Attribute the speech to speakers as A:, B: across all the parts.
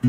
A: The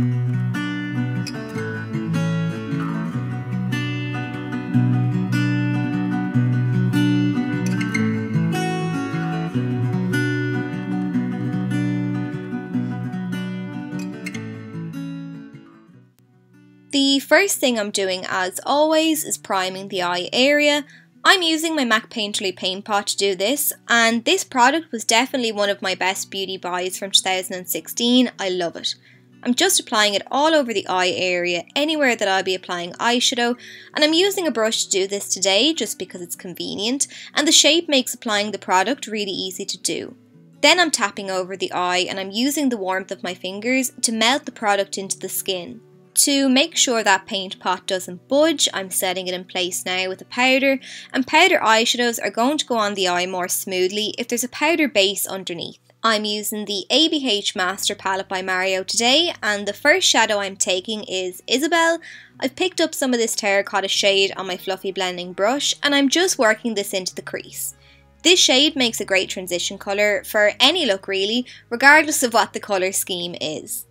A: first thing I'm doing, as always, is priming the eye area. I'm using my MAC Painterly paint pot to do this, and this product was definitely one of my best beauty buys from 2016. I love it. I'm just applying it all over the eye area, anywhere that I'll be applying eyeshadow, and I'm using a brush to do this today just because it's convenient, and the shape makes applying the product really easy to do. Then I'm tapping over the eye and I'm using the warmth of my fingers to melt the product into the skin. To make sure that paint pot doesn't budge, I'm setting it in place now with a powder, and powder eyeshadows are going to go on the eye more smoothly if there's a powder base underneath. I'm using the ABH Master Palette by Mario today, and the first shadow I'm taking is Isabel. I've picked up some of this terracotta shade on my fluffy blending brush, and I'm just working this into the crease. This shade makes a great transition colour for any look really, regardless of what the colour scheme is.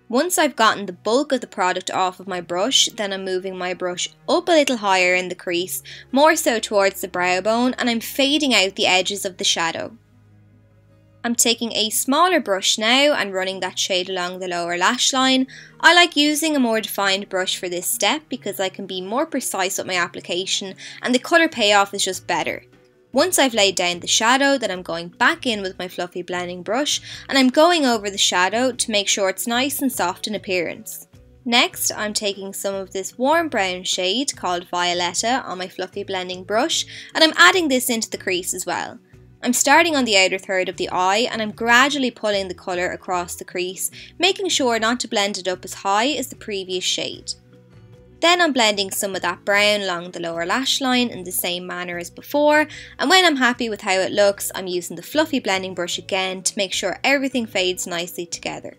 A: Once I've gotten the bulk of the product off of my brush, then I'm moving my brush up a little higher in the crease, more so towards the brow bone, and I'm fading out the edges of the shadow. I'm taking a smaller brush now and running that shade along the lower lash line. I like using a more defined brush for this step because I can be more precise with my application and the colour payoff is just better. Once I've laid down the shadow, then I'm going back in with my fluffy blending brush and I'm going over the shadow to make sure it's nice and soft in appearance. Next, I'm taking some of this warm brown shade called Violeta on my fluffy blending brush and I'm adding this into the crease as well. I'm starting on the outer third of the eye and I'm gradually pulling the colour across the crease, making sure not to blend it up as high as the previous shade. Then I'm blending some of that brown along the lower lash line in the same manner as before, and when I'm happy with how it looks, I'm using the fluffy blending brush again to make sure everything fades nicely together.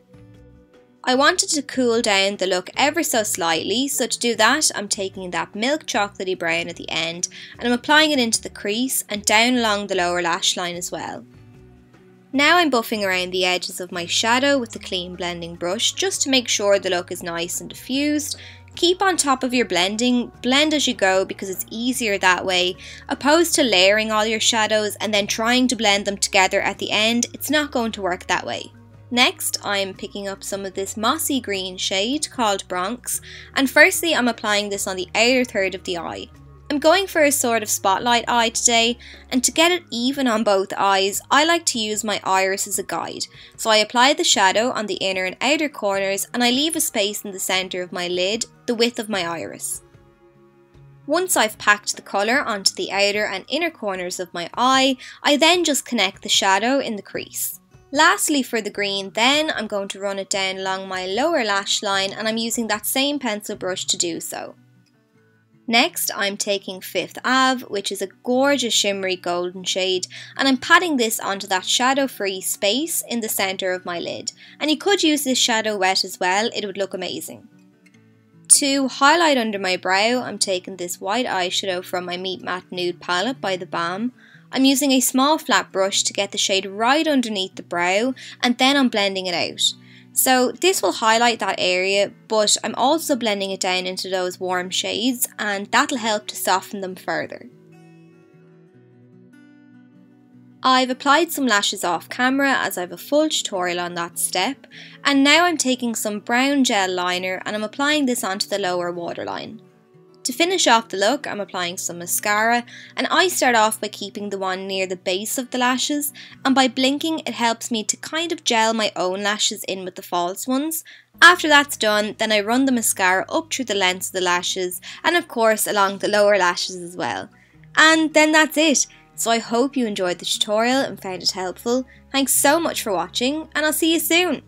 A: I wanted to cool down the look ever so slightly, so to do that I'm taking that milk chocolatey brown at the end and I'm applying it into the crease and down along the lower lash line as well. Now I'm buffing around the edges of my shadow with the clean blending brush just to make sure the look is nice and diffused. Keep on top of your blending, blend as you go because it's easier that way, opposed to layering all your shadows and then trying to blend them together at the end. It's not going to work that way. Next, I'm picking up some of this mossy green shade called Bronx, and firstly I'm applying this on the outer third of the eye. I'm going for a sort of spotlight eye today, and to get it even on both eyes, I like to use my iris as a guide. So I apply the shadow on the inner and outer corners and I leave a space in the centre of my lid, the width of my iris. Once I've packed the colour onto the outer and inner corners of my eye, I then just connect the shadow in the crease. Lastly for the green then, I'm going to run it down along my lower lash line and I'm using that same pencil brush to do so. Next, I'm taking Fifth Ave, which is a gorgeous shimmery golden shade, and I'm patting this onto that shadow-free space in the centre of my lid. And you could use this shadow wet as well, it would look amazing. To highlight under my brow, I'm taking this white eyeshadow from my Meet Matte Nude palette by theBalm. I'm using a small flat brush to get the shade right underneath the brow, and then I'm blending it out. So this will highlight that area, but I'm also blending it down into those warm shades and that'll help to soften them further. I've applied some lashes off camera as I have a full tutorial on that step, and now I'm taking some brown gel liner and I'm applying this onto the lower waterline. To finish off the look, I'm applying some mascara, and I start off by keeping the one near the base of the lashes, and by blinking it helps me to kind of gel my own lashes in with the false ones. After that's done, then I run the mascara up through the lengths of the lashes, and of course along the lower lashes as well. And then that's it. So I hope you enjoyed the tutorial and found it helpful. Thanks so much for watching, and I'll see you soon.